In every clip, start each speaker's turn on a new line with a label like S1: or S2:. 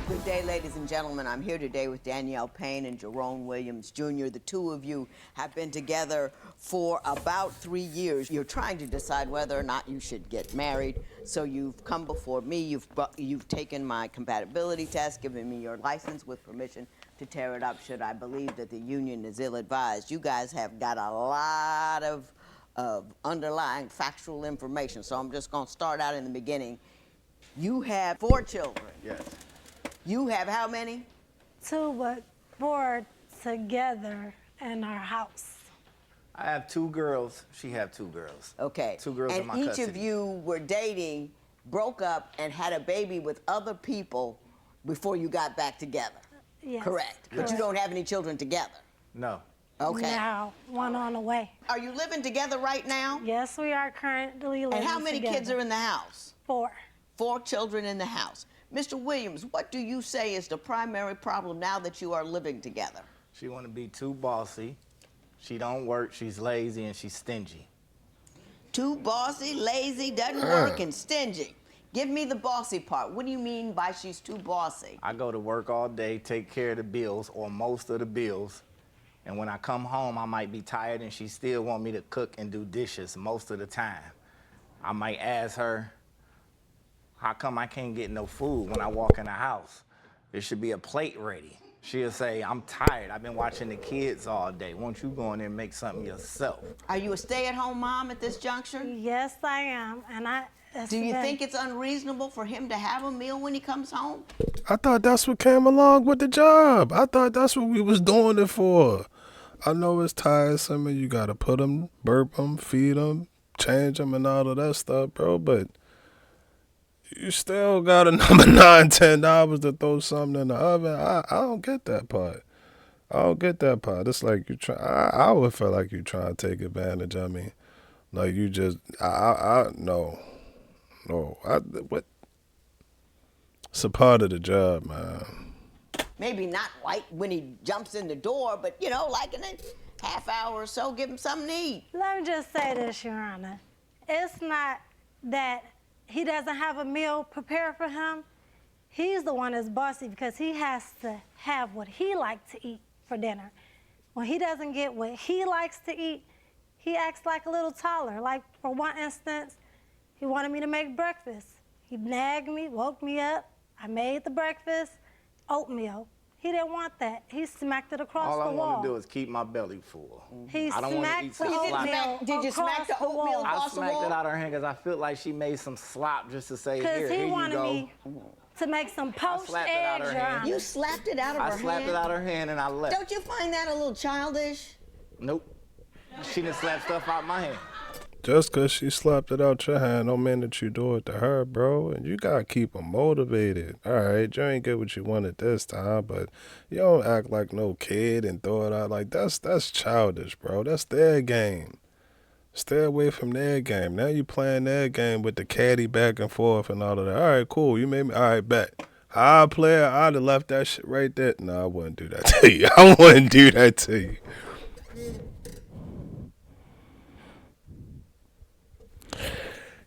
S1: Good day, ladies and gentlemen. I'm here today with Danielle Payne and Jerome Williams Jr. The two of you have been together for about 3 years. You're trying to decide whether or not you should get married. So you've come before me. You've taken my compatibility test, given me your license with permission to tear it up should I believe that the union is ill-advised. You guys have got a lot of underlying factual information. So I'm just going to start out in the beginning. You have 4 children.
S2: Yes.
S1: You have how many?
S3: 2, but 4 together in our house.
S2: I have 2 girls. She have 2 girls.
S1: Okay.
S2: 2 girls in my
S1: And each
S2: custody.
S1: of you were dating, broke up, and had a baby with other people before you got back together.
S3: Yes.
S1: Correct. But you don't have any children together.
S2: No.
S1: Okay.
S3: Now, one on the way.
S1: Are you living together right now?
S3: Yes, we are currently living
S1: And how many
S3: together.
S1: kids are in the house?
S3: 4.
S1: 4 children in the house. Mr. Williams, what do you say is the primary problem now that you are living together?
S2: She want to be too bossy. She don't work. She's lazy and she's stingy.
S1: Too bossy, lazy, doesn't work, and stingy. Give me the bossy part. What do you mean by she's too bossy?
S2: I go to work all day, take care of the bills or most of the bills. And when I come home, I might be tired and she still want me to cook and do dishes most of the time. I might ask her, how come I can't get no food when I walk in the house? There should be a plate ready. She'll say, I'm tired. I've been watching the kids all day. Won't you go in there and make something yourself?
S1: Are you a stay-at-home mom at this juncture?
S3: Yes, I am. And
S1: Do you think it's unreasonable for him to have a meal when he comes home?
S4: I thought that's what came along with the job. I thought that's what we was doing it for. I know it's tiresome and you gotta put them, burp them, feed them, change them and all of that stuff, bro, but you still got another $9-10 to throw something in the oven. I don't get that part. I don't get that part. It's like you try. I would feel like you trying to take advantage of me. Like you just. No. What? It's a part of the job, man.
S1: Maybe not right when he jumps in the door, but, you know, like in a half hour or so, give him something to eat.
S3: Let me just say this, Your Honor. It's not that he doesn't have a meal prepared for him. He's the one that's bossy because he has to have what he likes to eat for dinner. When he doesn't get what he likes to eat, he acts like a little toddler. Like, for one instance, he wanted me to make breakfast. He nagged me, woke me up. I made the breakfast, oatmeal. He didn't want that. He smacked it across
S2: All
S3: the
S2: I
S3: wall.
S2: want to do is keep my belly full.
S3: He
S2: I don't want to eat
S3: smacked
S2: some
S3: the
S2: slop.
S3: oatmeal
S1: Did you smack the
S3: across
S1: oatmeal
S3: wall.
S2: I
S1: across the
S2: smacked
S1: wall?
S2: it out of her hand because I feel like she made some slop just to say,
S3: Because
S2: here
S3: he
S2: you
S3: wanted
S2: go.
S3: me to make some poached
S2: slapped it out
S3: eggs,
S2: her
S3: Your
S2: hand.
S3: Honor.
S1: You slapped it out of her
S2: I
S1: hand?
S2: slapped it out of her hand and I left.
S1: Don't you find that a little childish?
S2: Nope. She done slapped stuff out my hand.
S4: Just because she slapped it out your hand don't mean that you do it to her, bro. And you got to keep her motivated. All right, you ain't get what you wanted this time, but you don't act like no kid and throw it out like that's childish, bro. That's their game. Stay away from their game. Now you playing their game with the caddy back and forth and all of that. All right, cool. You made me. All right, bet. How I play, I'd have left that shit right there. No, I wouldn't do that to you. I wouldn't do that to you.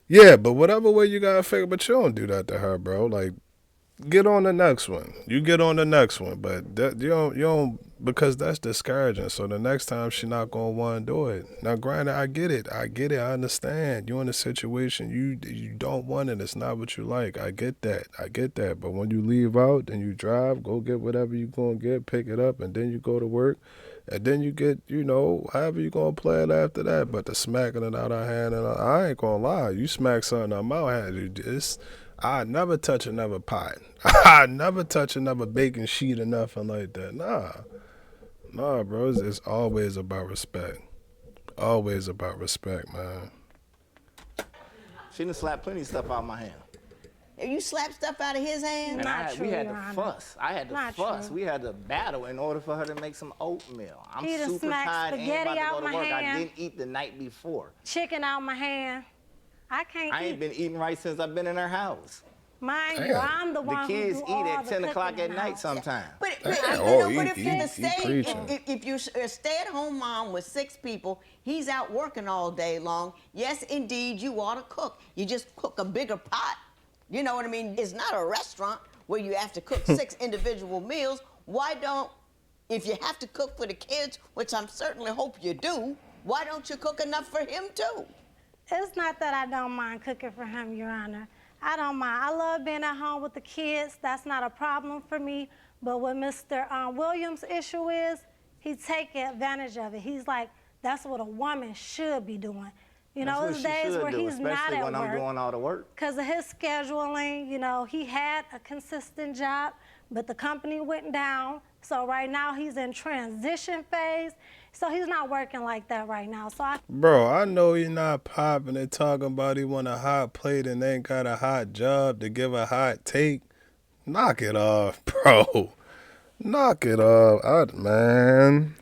S4: Yeah, but whatever way you gotta figure, but you don't do that to her, bro. Like, get on the next one. You get on the next one, but that, you don't, because that's discouraging. So the next time she not gonna want to do it. Now, granted, I get it. I understand. You're in a situation you don't want it. It's not what you like. I get that. But when you leave out and you drive, go get whatever you gonna get, pick it up, and then you go to work. And then you get, however you going to play it after that. But the smacking it out of her hand, and I ain't going to lie. You smack something out my hand, I never touch another pot. I never touch another baking sheet or nothing like that. Nah, bro. It's always about respect. Always about respect, man.
S2: She done slapped plenty of stuff out my hand.
S1: You slapped stuff out of his hand?
S2: And we had to fuss. I had to
S3: Not
S2: fuss.
S3: true.
S2: We had to battle in order for her to make some oatmeal. I'm
S3: He done
S2: super
S3: smacked
S2: tired and
S3: spaghetti
S2: about to
S3: out
S2: go to
S3: my
S2: work. I
S3: hand.
S2: didn't eat the night before.
S3: Chicken out my hand. I can't
S2: I
S3: eat.
S2: ain't been eating right since I've been in her house.
S3: Mind you,
S4: Damn.
S3: I'm the
S2: The
S3: one
S2: kids
S3: who
S2: eat
S3: do all
S2: at
S3: the
S2: 10 o'clock
S3: cooking
S2: at
S3: in the
S2: night
S3: house.
S2: sometimes.
S1: But
S4: he preaching.
S1: if you're a stay-at-home mom with 6 people, he's out working all day long. Yes, indeed, you ought to cook. You just cook a bigger pot. You know what I mean? It's not a restaurant where you have to cook 6 individual meals, why don't, if you have to cook for the kids, which I'm certainly hope you do, why don't you cook enough for him too?
S3: It's not that I don't mind cooking for him, Your Honor. I don't mind. I love being at home with the kids. That's not a problem for me. But what Mr. Williams' issue is, he's taking advantage of it. He's like, that's what a woman should be doing. You know, there's days where he's not at work.
S2: Especially when I'm doing all the work.
S3: Because of his scheduling, you know, he had a consistent job, but the company went down. So right now he's in transition phase. So he's not working like that right now.
S4: Bro, I know you're not popping and talking about he want a hot plate and ain't got a hot job to give a hot take. Knock it off, bro. Knock it off. Man.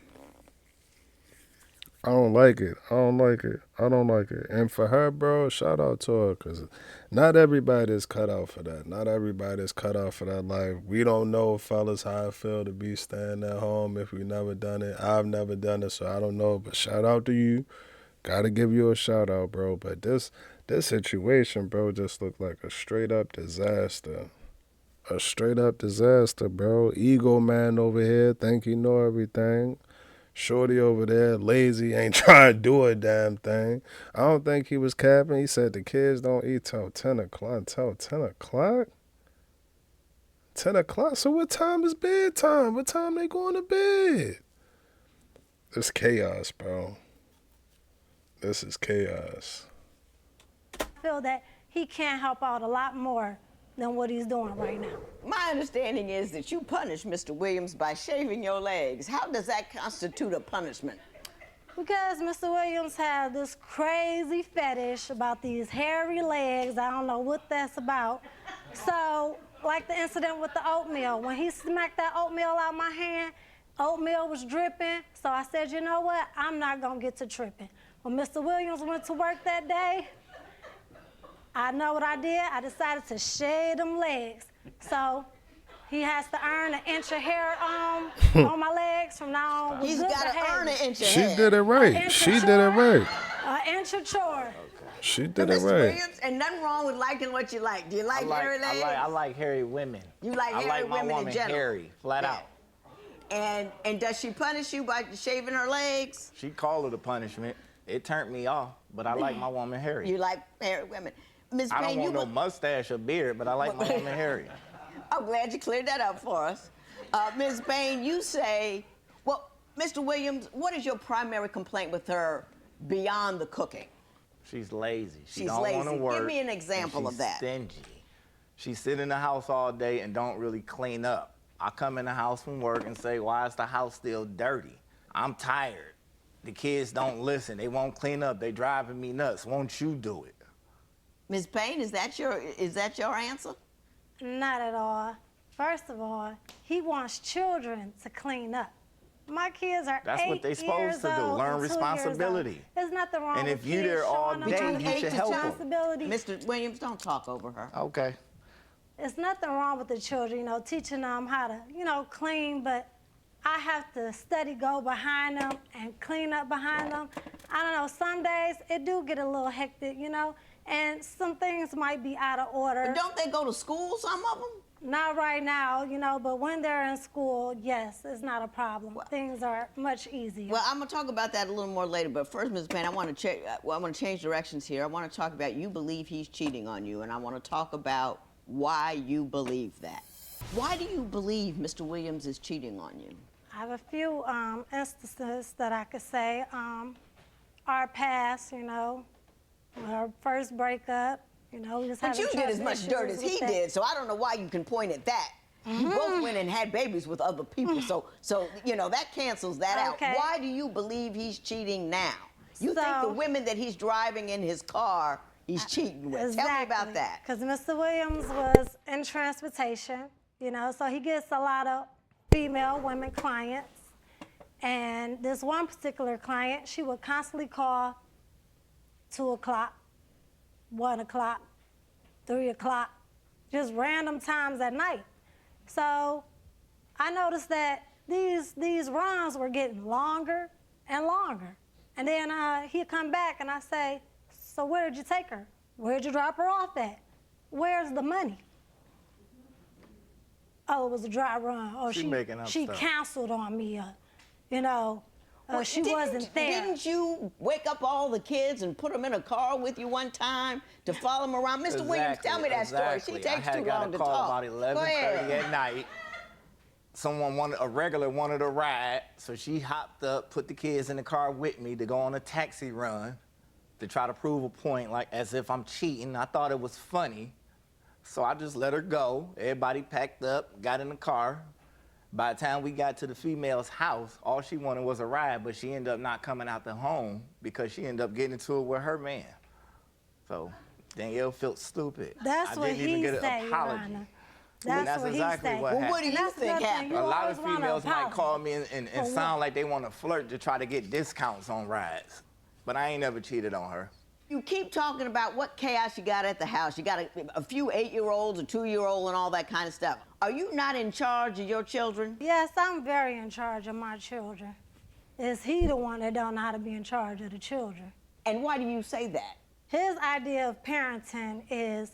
S4: I don't like it. I don't like it. I don't like it. And for her, bro, shout out to her, because not everybody is cut out for that. Not everybody is cut out for that life. We don't know, fellas, how it feel to be staying at home if we never done it. I've never done it, so I don't know. But shout out to you. Gotta give you a shout out, bro. But this situation, bro, just looked like a straight up disaster. A straight up disaster, bro. Ego man over here, think he know everything. Shorty over there, lazy, ain't trying to do a damn thing. I don't think he was capping. He said the kids don't eat till 10 o'clock. Till 10 o'clock? 10 o'clock? So what time is bedtime? What time they going to bed? It's chaos, bro. This is chaos.
S3: I feel that he can help out a lot more than what he's doing right now.
S1: My understanding is that you punish Mr. Williams by shaving your legs. How does that constitute a punishment?
S3: Because Mr. Williams has this crazy fetish about these hairy legs. I don't know what that's about. So, like the incident with the oatmeal, when he smacked that oatmeal out my hand, oatmeal was dripping. So I said, you know what? I'm not gonna get to tripping. When Mr. Williams went to work that day, I know what I did. I decided to shave them legs. So he has to earn an inch of hair on my legs from now on.
S1: He's got to earn an inch of
S4: She
S1: hair.
S4: did it right. She did it right.
S3: An inch of chore.
S4: She did it
S1: Mr.
S4: right.
S1: Williams, and nothing wrong with liking what you like. Do you like hairy legs?
S2: I like hairy women.
S1: You like hairy
S2: I like my
S1: women in
S2: woman
S1: general?
S2: hairy, flat out.
S1: And does she punish you by shaving her legs?
S2: She called it a punishment. It turned me off, but I like my woman hairy.
S1: You like hairy women. Ms.
S2: I don't
S1: Payne,
S2: want no mustache or beard, but I like my woman hairy.
S1: I'm glad you cleared that up for us. Ms. Payne, you say, well, Mr. Williams, what is your primary complaint with her beyond the cooking?
S2: She's lazy. She
S1: She's
S2: don't
S1: lazy.
S2: want to work.
S1: Give me an example of that.
S2: She's stingy. She sit in the house all day and don't really clean up. I come in the house from work and say, why is the house still dirty? I'm tired. The kids don't listen. They won't clean up. They driving me nuts. Won't you do it?
S1: Ms. Payne, is that your answer?
S3: Not at all. First of all, he wants children to clean up. My kids are
S2: That's
S3: 8
S2: what they supposed to do.
S3: old
S2: Learn
S3: and 2 years
S2: responsibility.
S3: old. There's nothing wrong
S2: And
S3: with
S2: if you
S3: kids
S2: there all
S3: showing them
S2: day,
S3: how to
S2: you
S3: take
S2: should help 'em.
S3: responsibility.
S1: Mr. Williams, don't talk over her.
S2: Okay.
S3: There's nothing wrong with the children, you know, teaching them how to, you know, clean, but I have to steady go behind them and clean up behind them. I don't know, some days it do get a little hectic, you know, and some things might be out of order.
S1: But don't they go to school, some of them?
S3: Not right now, you know, but when they're in school, yes, it's not a problem. Things are much easier.
S1: Well, I'm going to talk about that a little more later, but first, Ms. Payne, I want to change directions here. I want to talk about you believe he's cheating on you, and I want to talk about why you believe that. Why do you believe Mr. Williams is cheating on you?
S3: I have a few instances that I could say. Our past, you know, our first breakup, you know, we just had
S1: But you did as much dirt as he did, so I don't know why you can point at that. You both went and had babies with other people, so you know, that cancels that
S3: Okay.
S1: out. Why do you believe he's cheating now? You think the women that he's driving in his car, he's cheating with.
S3: Exactly.
S1: Tell me about that.
S3: Because Mr. Williams was in transportation, you know, so he gets a lot of female women clients. And this one particular client, she would constantly call 2 o'clock, 1 o'clock, 3 o'clock, just random times at night. So I noticed that these runs were getting longer and longer. And then he'd come back and I say, so where did you take her? Where'd you drop her off at? Where's the money? oh, it was a dry run, or
S2: She making up
S3: she
S2: stuff.
S3: canceled on me, or, you know,
S1: Well,
S3: she wasn't there.
S1: Didn't you wake up all the kids and put them in a car with you one time to follow them around? Mr. Williams, tell me that story. She takes too long to talk.
S2: I had got a call about
S1: Go
S2: 11:30
S1: ahead.
S2: at night. A regular wanted a ride, so she hopped up, put the kids in the car with me to go on a taxi run to try to prove a point, like as if I'm cheating. I thought it was funny, so I just let her go. Everybody packed up, got in the car. By the time we got to the female's house, all she wanted was a ride, but she ended up not coming out the home because she ended up getting into it with her man. So Danielle felt stupid.
S3: That's
S2: I
S3: what
S2: didn't even
S3: he
S2: get an
S3: said, Your
S2: apology.
S3: Honor.
S2: That's
S3: That's what
S2: exactly
S3: he said.
S2: what
S1: Well, what do
S2: happened.
S1: you
S3: That's
S1: think
S3: nothing.
S1: happened?
S3: You
S2: A lot
S3: always
S2: of
S3: wanna
S2: females might
S3: apologize.
S2: call me and
S3: For
S2: sound
S3: what?
S2: like they want to flirt to try to get discounts on rides. But I ain't never cheated on her.
S1: You keep talking about what chaos you got at the house. You got a few 8-year-olds, a 2-year-old, and all that kind of stuff. Are you not in charge of your children?
S3: Yes, I'm very in charge of my children. It's he the one that don't know how to be in charge of the children.
S1: And why do you say that?
S3: His idea of parenting is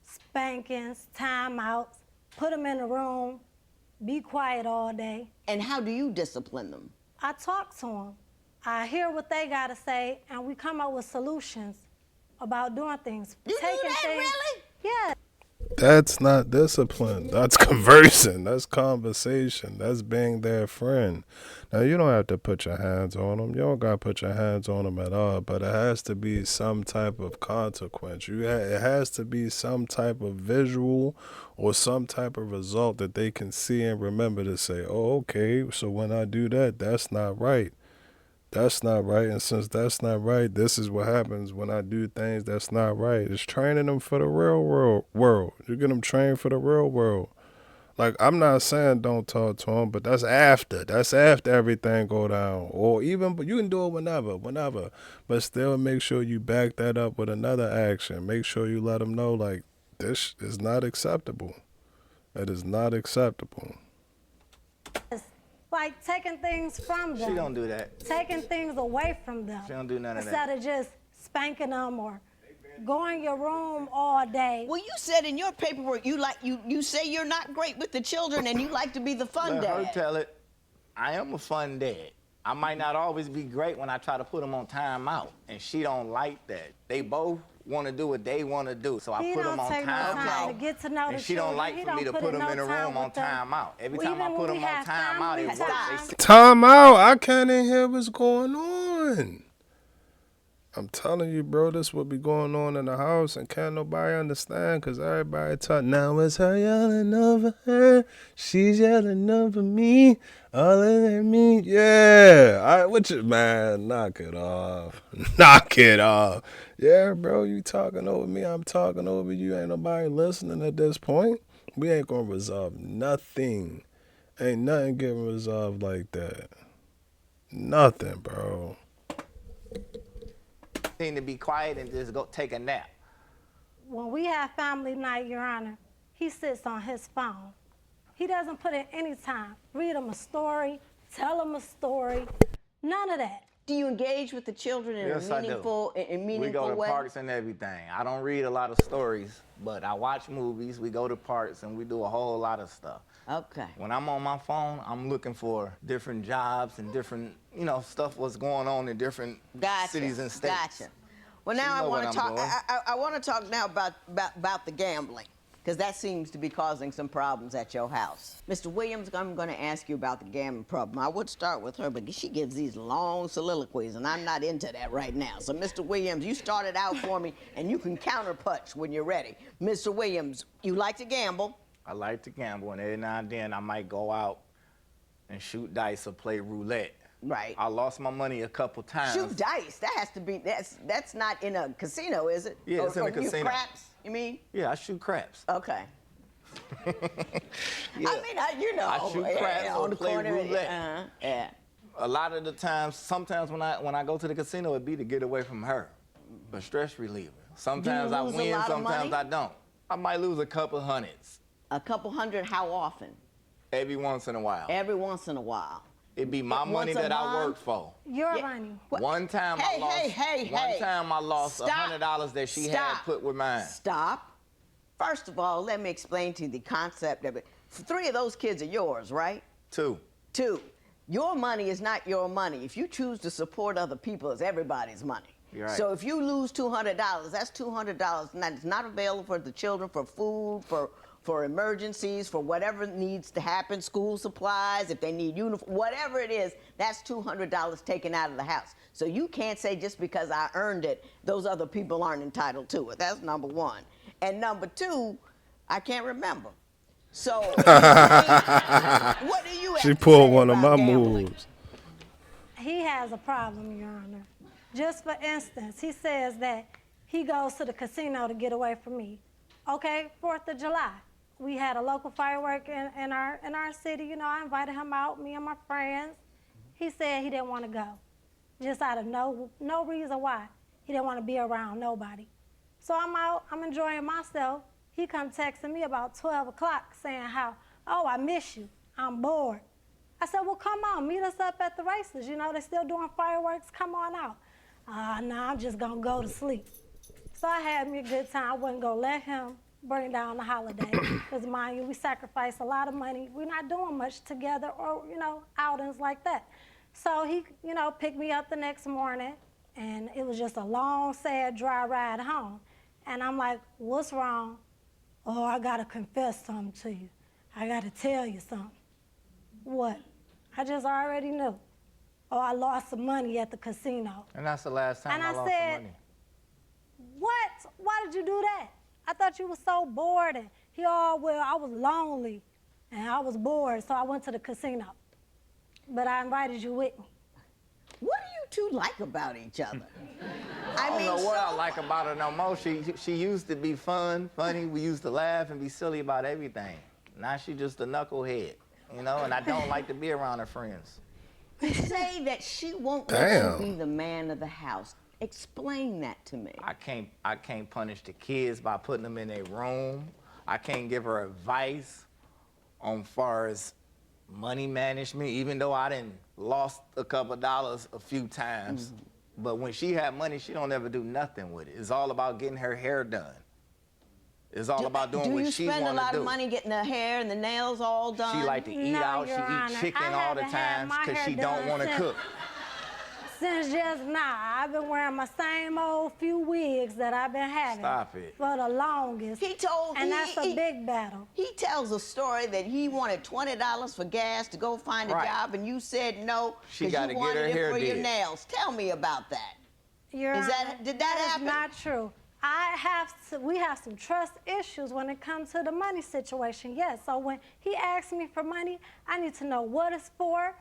S3: spankings, timeouts, put them in a room, be quiet all day.
S1: And how do you discipline them?
S3: I talk to them. I hear what they got to say, and we come up with solutions about doing things.
S1: You do that, really?
S3: Yeah.
S4: That's not discipline. That's conversing. That's conversation. That's being their friend. Now, you don't have to put your hands on them. You don't got to put your hands on them at all, but it has to be some type of consequence. It has to be some type of visual or some type of result that they can see and remember to say, oh, okay, so when I do that, that's not right. That's not right, and since that's not right, this is what happens when I do things that's not right. It's training them for the real world. You get them trained for the real world. Like, I'm not saying don't talk to them, but that's after. That's after everything go down. Or even, but you can do it whenever. But still make sure you back that up with another action. Make sure you let them know, like, this is not acceptable. It is not acceptable.
S3: It's like taking things from them.
S2: She don't do that.
S3: Taking things away from them.
S2: She don't do none of
S3: Instead
S2: that.
S3: of just spanking them or go in your room all day.
S1: Well, you said in your paperwork you say you're not great with the children and you like to be the fun
S2: Let her
S1: dad.
S2: tell it. I am a fun dad. I might not always be great when I try to put them on timeout, and she don't like that. They both want to do what they want to do, so I
S3: He
S2: put them
S3: don't
S2: on
S3: take no time
S2: timeout.
S3: to get to know
S2: And
S3: the
S2: she don't
S3: children.
S2: like
S3: He
S2: for me
S3: don't
S2: to put them in a
S3: no time
S2: room on
S3: with them.
S2: timeout. Every
S3: Well,
S2: time I
S3: even
S2: put
S3: when
S2: them
S3: we
S2: on
S3: have
S2: timeout, it
S3: family
S2: works.
S3: time.
S2: They sit
S4: Time out. I can't even hear what's going on. I'm telling you, bro, this what be going on in the house and can't nobody understand because everybody talk. Now it's her yelling over her. She's yelling over me. All of me. Yeah. Man, knock it off. Knock it off. Yeah, bro, you talking over me. I'm talking over you. Ain't nobody listening at this point. We ain't going to resolve nothing. Ain't nothing getting resolved like that. Nothing, bro.
S2: to be quiet and just go take a nap.
S3: When we have family night, Your Honor, he sits on his phone. He doesn't put in any time. Read them a story, tell them a story, none of that.
S1: Do you engage with the children in
S2: Yes,
S1: a
S2: I do.
S1: meaningful
S2: We go to
S1: way?
S2: parks and everything. I don't read a lot of stories, but I watch movies. We go to parks and we do a whole lot of stuff.
S1: Okay.
S2: When I'm on my phone, I'm looking for different jobs and different, stuff what's going on in different cities and states.
S1: Gotcha. Well, now I
S2: know
S1: want
S2: what
S1: to
S2: I'm
S1: talk.
S2: doing.
S1: I want to talk now about the gambling, because that seems to be causing some problems at your house. Mr. Williams, I'm going to ask you about the gambling problem. I would start with her, but she gives these long soliloquies, and I'm not into that right now. So, Mr. Williams, you start it out for me, and you can counterpunch when you're ready. Mr. Williams, you like to gamble.
S2: I like to gamble, and every now and then I might go out and shoot dice or play roulette.
S1: Right.
S2: I lost my money a couple times.
S1: Shoot dice. That has to be. That's not in a casino, is it?
S2: Yeah, it's in a casino.
S1: Craps, you mean?
S2: Yeah, I shoot craps.
S1: Okay.
S2: Yeah.
S1: I mean,
S2: I shoot craps or
S1: on the
S2: play
S1: corner.
S2: roulette.
S1: Yeah.
S2: A lot of the times, sometimes when I go to the casino, it'd be to get away from her, a stress reliever. Sometimes I
S1: lose a
S2: win,
S1: lot of
S2: sometimes
S1: money?
S2: I don't. I might lose a couple hundreds
S1: A couple hundred. How often?
S2: every once in a while.
S1: Every once in a while.
S2: It'd be my
S1: Once
S2: money
S1: a
S2: that I
S1: month?
S2: worked for.
S3: Your
S1: Yeah.
S3: money.
S1: What?
S2: One time
S1: Hey,
S2: I lost.
S1: hey.
S2: One time I lost
S1: Stop.
S2: $100 that she had
S1: Stop.
S2: put with mine.
S1: Stop. First of all, let me explain to you the concept of it. 3 of those kids are yours, right?
S2: 2.
S1: 2. Your money is not your money. If you choose to support other people, it's everybody's money.
S2: You're right.
S1: So if you lose $200, that's $200, and that's not available for the children, for food, for emergencies, for whatever needs to happen, school supplies, if they need uniform, whatever it is, that's $200 taken out of the house. So you can't say just because I earned it, those other people aren't entitled to it. That's number 1. And number 2, I can't remember. So what do you have
S4: She
S1: to
S4: pulled
S1: say
S4: one of
S1: about
S4: my
S1: gambling?
S4: moves.
S3: He has a problem, Your Honor. Just for instance, he says that he goes to the casino to get away from me. Okay, 4th of July. We had a local firework in our city. You know, I invited him out, me and my friends. He said he didn't want to go, just out of no reason why. He didn't want to be around nobody. So I'm out, I'm enjoying myself. He come texting me about 12 o'clock saying how, oh, I miss you, I'm bored. I said, well, come on, meet us up at the races. You know, they're still doing fireworks, come on out. No, I'm just gonna go to sleep. So I had me a good time. I wasn't gonna let him bring down the holiday. Because mind you, we sacrifice a lot of money. We're not doing much together or, you know, outings like that. So he, you know, picked me up the next morning, and it was just a long, sad, dry ride home. And I'm like, what's wrong? Oh, I gotta confess something to you. I gotta tell you something. What? I just already knew. Oh, I lost some money at the casino.
S2: And that's the last time
S3: And
S2: I
S3: I
S2: lost
S3: said,
S2: some money.
S3: what? Why did you do that? I thought you were so bored. And he, oh, well, I was lonely and I was bored, so I went to the casino. But I invited you with me.
S1: What do you 2 like about each other?
S2: I don't know what I like about her no more. She used to be funny. We used to laugh and be silly about everything. Now she just a knucklehead, you know, and I don't like to be around her friends.
S1: Say that she won't
S4: Damn.
S1: let you be the man of the house. Explain that to me.
S2: I can't punish the kids by putting them in a room. I can't give her advice on far as money management, even though I done lost a couple dollars a few times. Mm-hmm. But when she had money, she don't ever do nothing with it. It's all about getting her hair done. It's all about doing what she want to do.
S1: Do you spend a lot of money getting the hair and the nails all done?
S2: She like to eat out. She eat chicken all the time because she don't want to cook.
S3: Since just now, I've been wearing my same old few wigs that I've been having.
S2: Stop it.
S3: For the longest. And that's a big battle.
S1: He tells a story that he wanted $20 for gas to go find a job, and you said no because you wanted it for your nails. Tell me about that. Did that happen?
S3: That's not true. We have some trust issues when it comes to the money situation, yes. So when he asks me for money, I need to know what it's for,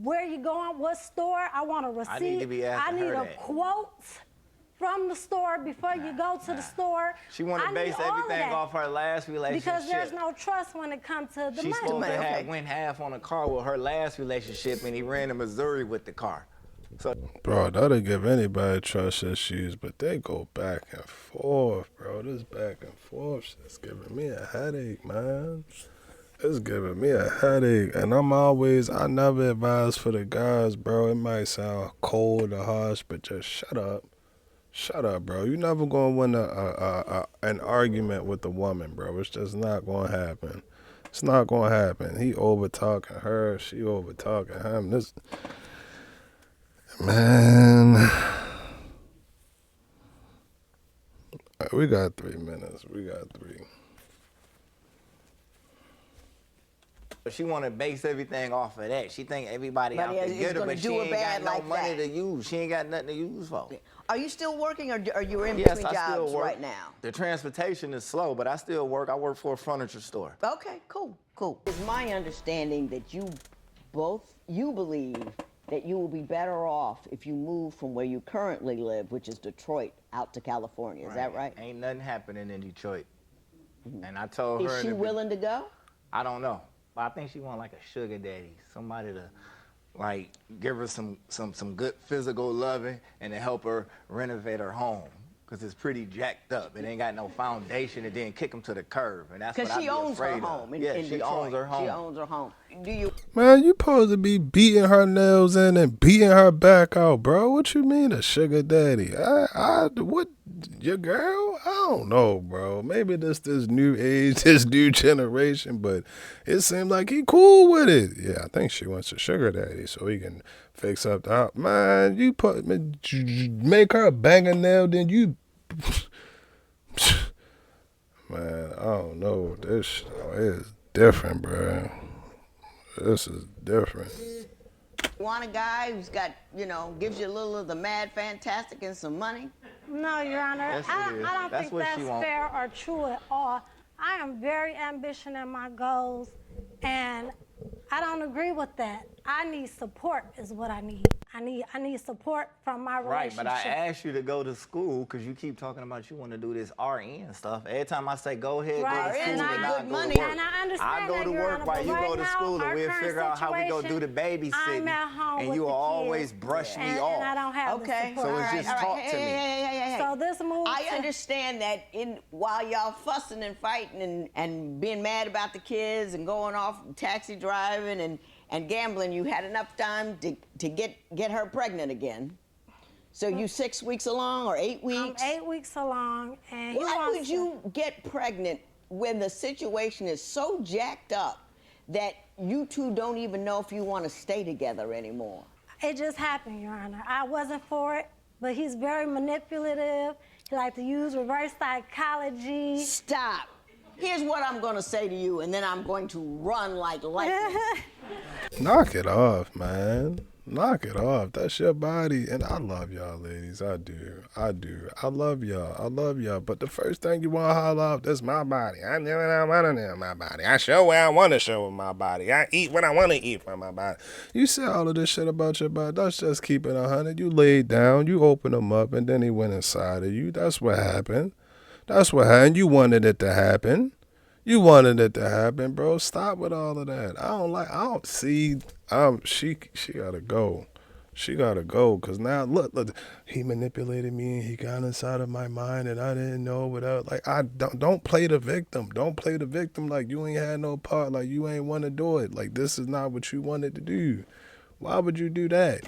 S3: where you going, what store. I want a receipt.
S2: I need to be asking her
S3: a quote from the store before you go to the store.
S2: She want to base everything off her last relationship.
S3: Because there's no trust when it comes to the money.
S2: She's supposed to have went half on a car with her last relationship, and he ran to Missouri with the car. So,
S4: bro, that'll give anybody trust issues, but they go back and forth, bro. This back and forth shit's giving me a headache, man. It's giving me a headache, and I never advise for the guys, bro. It might sound cold or harsh, but just shut up. Shut up, bro. You're never going to win an argument with a woman, bro. It's just not going to happen. It's not going to happen. He over-talking her. She over-talking him. Man. We got 3 minutes. We got 3.
S2: But she want to base everything off of that. She think everybody out to get her, but she ain't got no money to use. She ain't got nothing to use for.
S1: Are you still working, or are you in between jobs right now?
S2: The transportation is slow, but I still work. I work for a furniture store.
S1: Okay, cool. It's my understanding that you believe that you will be better off if you move from where you currently live, which is Detroit, out to California. Is that right?
S2: Ain't nothing happening in Detroit. Mm-hmm. And I told her.
S1: Is she willing to go?
S2: I don't know. But I think she want like a sugar daddy, somebody to like give her some good physical loving and to help her renovate her home. Because it's pretty jacked up. It ain't got no foundation, and then kick them to the curb. And that's what I'd be afraid of. Because she owns her home in Detroit. She owns her home.
S1: She owns her home.
S4: Man, you supposed to be beating her nails in and beating her back out, bro. What you mean a sugar daddy? What your girl? I don't know, bro. Maybe this new age, this new generation, but it seemed like he cool with it. Yeah, I think she wants a sugar daddy so he can fix up the house. Man, you make her a banger nail, then you. Man, I don't know. This is different, bro. This is different.
S1: Want a guy who's got, gives you a little of the mad fantastic and some money?
S3: No, Your Honor,
S2: Yes, it
S3: I
S2: is.
S3: don't
S2: That's
S3: think
S2: what
S3: that's
S2: she want.
S3: fair or true at all. I am very ambitious in my goals, and I don't agree with that. I need support is what I need. I need support from my
S2: Right,
S3: relationship.
S2: but I asked you to go to school because you keep talking about you want to do this RN stuff. Every time I say go ahead,
S3: Right,
S2: go to school,
S3: and
S2: and
S3: I-
S2: I go
S1: money.
S2: to work.
S3: And I understand
S2: I go
S3: that,
S2: to
S3: Your
S2: work
S3: Honor,
S2: while
S3: but
S2: you
S3: right
S2: go to
S3: now,
S2: school, and
S3: our
S2: we'll
S3: current
S2: figure out how we go do the
S3: situation, I'm
S2: babysitting.
S3: at home
S2: And
S3: with
S2: you
S3: the
S2: will always
S3: kids,
S2: brush me
S3: and
S2: off.
S3: I don't have
S1: Okay.
S3: the
S2: So
S3: support.
S2: it's just talk to me.
S1: Hey.
S3: So this move
S1: I
S3: to-
S1: understand that while y'all fussing and fighting and being mad about the kids and going off taxi driving and gambling, you had enough time to get her pregnant again. So you 6 weeks along or 8
S3: I'm
S1: weeks?
S3: 8 weeks along, and he
S1: Why
S3: wants
S1: would
S3: to-
S1: you get pregnant when the situation is so jacked up that you two don't even know if you want to stay together anymore?
S3: It just happened, Your Honor. I wasn't for it, but he's very manipulative. He likes to use reverse psychology.
S1: Stop. Here's what I'm going to say to you, and then I'm going to run like lightning.
S4: Knock it off, man. Knock it off. That's your body. And I love y'all, ladies. I do. I love y'all. But the first thing you want to holler off, that's my body. I do what I want to do with my body. I show where I want to show with my body. I eat what I want to eat from my body. You say all of this shit about your body. That's just keep it 100. You laid down, you open them up, and then he went inside of you. That's what happened. You wanted it to happen. Bro. Stop with all of that. I don't see. She gotta go. Cause now look, he manipulated me and he got inside of my mind and I didn't know without. Like, I don't play the victim. Don't play the victim like you ain't had no part. Like you ain't want to do it. Like this is not what you wanted to do. Why would you do that?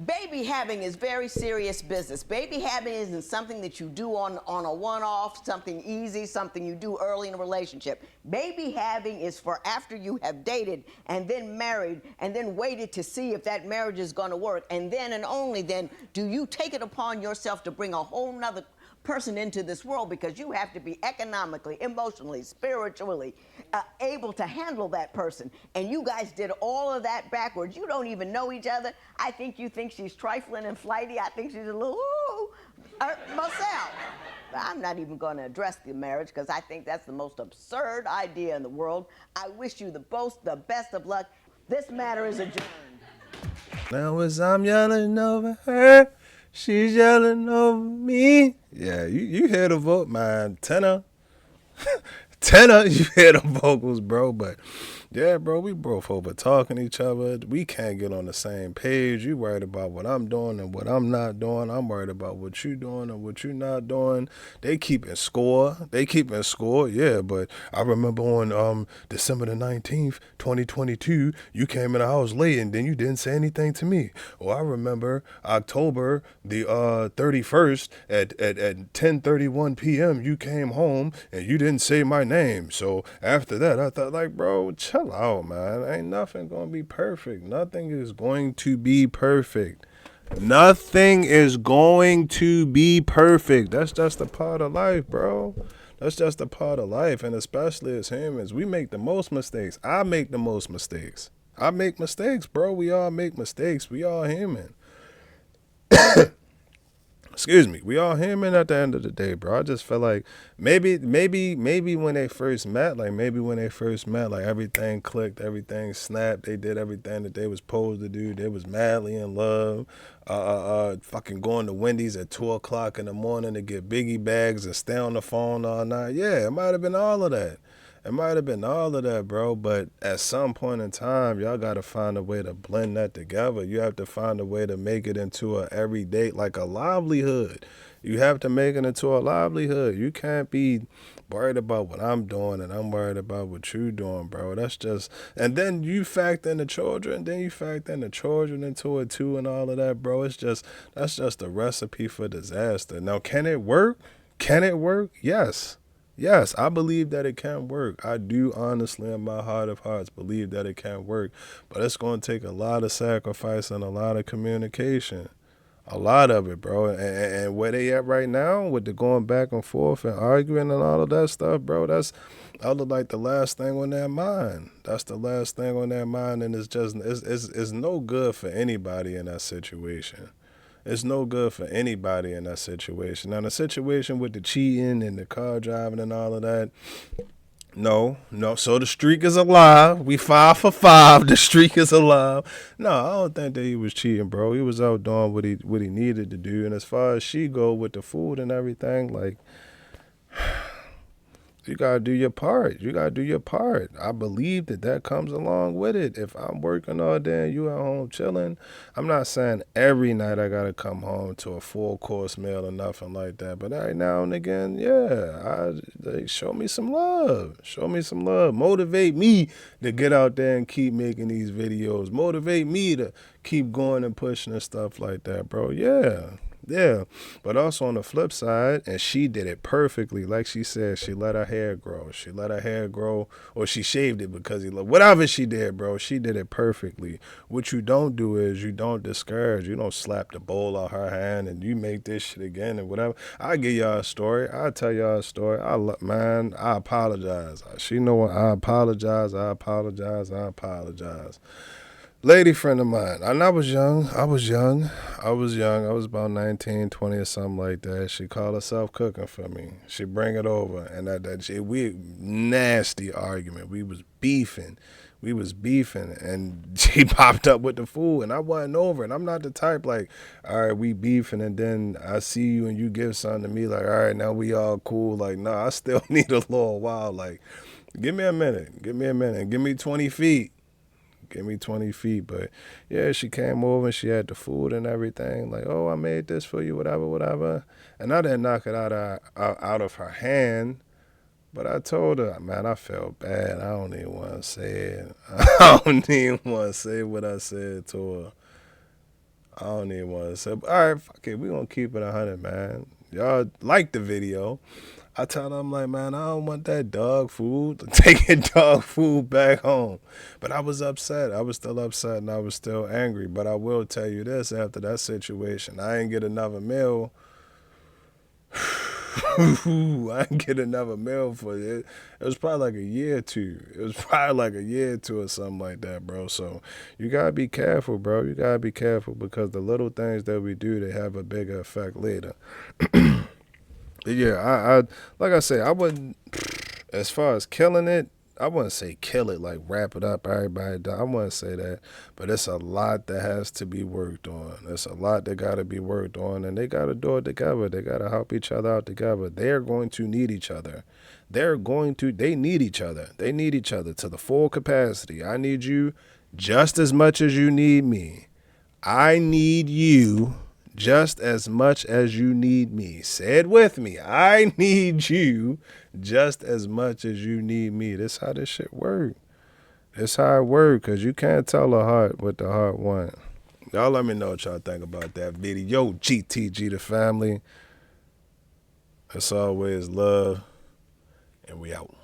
S1: Baby having is very serious business. Baby having isn't something that you do on a one-off, something easy, something you do early in a relationship. Baby having is for after you have dated and then married and then waited to see if that marriage is going to work. And then and only then do you take it upon yourself to bring a whole nother person into this world, because you have to be economically, emotionally, spiritually able to handle that person. And you guys did all of that backwards. You don't even know each other. I think you think she's trifling and flighty. I think she's a little myself. But I'm not even going to address the marriage because I think that's the most absurd idea in the world. I wish you the best of luck. This matter is adjourned.
S4: Now as I'm yelling over her, she's yelling over me. Yeah, you hear the vote, man. Tenor, you hear the vocals, bro. But yeah, bro, we both over talking to each other. We can't get on the same page. You worried about what I'm doing and what I'm not doing. I'm worried about what you doing and what you not doing. They keeping score. Yeah, but I remember on December the 19th, 2022, you came in the house late and then you didn't say anything to me. Or I remember October the 31st at 10:31 p.m. you came home and you didn't say my name. So after that, I thought, like, bro, chill out, man. Ain't nothing gonna be perfect. Nothing is going to be perfect. That's just a part of life, bro. That's just a part of life. And especially as humans, we make the most mistakes. I make the most mistakes. I make mistakes, bro. We all make mistakes. We all human. Excuse me, we all human at the end of the day, bro. I just feel like maybe when they first met, like everything clicked, everything snapped, they did everything that they was supposed to do. They was madly in love. Fucking going to Wendy's at 2:00 in the morning to get biggie bags and stay on the phone all night. Yeah, it might have been all of that. It might have been all of that, bro, but at some point in time, y'all got to find a way to blend that together. You have to find a way to make it into a everyday, like a livelihood. You have to make it into a livelihood. You can't be worried about what I'm doing and I'm worried about what you doing, bro. That's just, and then you factor in the children, then you factor in the children into it too and all of that, bro. It's just, that's just a recipe for disaster. Now, can it work? Can it work? Yes. Yes, I believe that it can work. I do honestly, in my heart of hearts, believe that it can work. But it's going to take a lot of sacrifice and a lot of communication. A lot of it, bro. And where they at right now with the going back and forth and arguing and all of that stuff, bro, that look like the last thing on their mind. That's the last thing on their mind, and it's no good for anybody in that situation. It's no good for anybody in that situation. Now, the situation with the cheating and the car driving and all of that, no. So the streak is alive. We 5 for 5. The streak is alive. No, I don't think that he was cheating, bro. He was out doing what he needed to do. And as far as she go with the food and everything, like, you gotta do your part. You gotta do your part. I believe that comes along with it. If I'm working all day and you at home chilling, I'm not saying every night I gotta come home to a full course meal or nothing like that. But every now and again, yeah, show me some love. Show me some love. Motivate me to get out there and keep making these videos. Motivate me to keep going and pushing and stuff like that, bro. Yeah, but also on the flip side, and she did it perfectly. Like she said, she let her hair grow. She let her hair grow, or she shaved it because whatever she did, bro, she did it perfectly. What you don't do is you don't discourage. You don't slap the bowl out her hand and you make this shit again and whatever. I'll give y'all a story. I'll tell y'all a story. I apologize. She know what I apologize. Lady friend of mine, and I was young. I was about 19, 20 or something like that. She called herself cooking for me. She bring it over, and we nasty argument. We was beefing, and she popped up with the food, and I wasn't over it. I'm not the type like, all right, we beefing, and then I see you and you give something to me like, all right, now we all cool. Like, nah, I still need a little while. Like, give me a minute, give me 20 feet. Give me 20 feet. But yeah, she came over and she had the food and everything. Like, oh, I made this for you, whatever. And I didn't knock it out of her hand. But I told her, man, I felt bad. I don't even want to say it. I don't even want to say what I said to her. I don't even want to say. But all right, fuck it. We going to keep it 100, man. Y'all like the video. I tell them, like, man, I don't want that dog food. Taking dog food back home. But I was upset. I was still upset and I was still angry. But I will tell you this, after that situation, I didn't get another meal. I didn't get another meal for it. It was probably like a year or two. Or something like that, bro. So you got to be careful, bro. You got to be careful because the little things that we do, they have a bigger effect later. Yeah, I like I say, I wouldn't, as far as killing it, I wouldn't say kill it, like wrap it up, everybody die. I wouldn't say that. But it's a lot that has to be worked on. It's a lot that got to be worked on, and they got to do it together. They got to help each other out together. They're going to need each other. They need each other. They need each other to the full capacity. I need you just as much as you need me. I need you just as much as you need me. Say it with me. I need you just as much as you need me. This how this shit work. This how it work, because you can't tell a heart what the heart want. Y'all let me know what y'all think about that video. GTG the family. It's always love, and we out.